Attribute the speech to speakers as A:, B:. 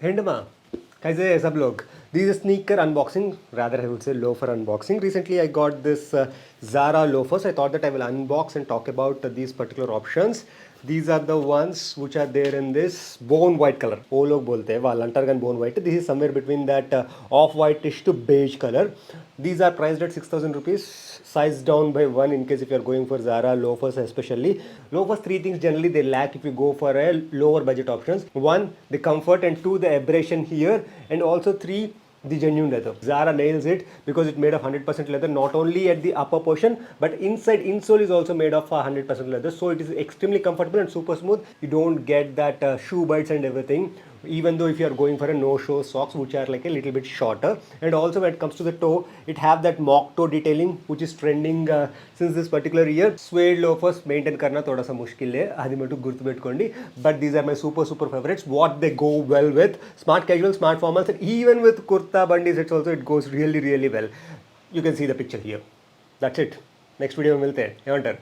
A: हिंडमा कैसे है सब लोग. This is a sneaker unboxing, rather I would say loafer unboxing. Recently I got this Zara loafers. I thought that I will unbox and talk about these particular options. These are the ones which are there in this bone white color. वो लोग बोलते हैं वाल अंटरगन bone white. This is somewhere between that off whitish to beige color. These are priced at 6,000 rupees. Size down by one in case if you are going for Zara loafers especially. Loafers, three things generally they lack if you go for a lower budget options. One, the comfort, and two, the abrasion here, and also three, the genuine leather. Zara nails it because it made of 100% leather, not only at the upper portion but inside insole is also made of 100% leather, so it is extremely comfortable and super smooth. You don't get that shoe bites and everything, even though if you are going for a no-show socks which are like a little bit shorter. And also when it comes to the toe, it have that mock toe detailing which is trending since this particular year. Suede loafers maintain करना थोड़ा सा मुश्किल है, आदि मटू गुर्तुपेट्टुकोंडी. But these are my super favorites. What they go well with smart casual, smart formals, and even with kurta bundis, it goes really well. You can see the picture here. That's it. Next video में मिलते हैं.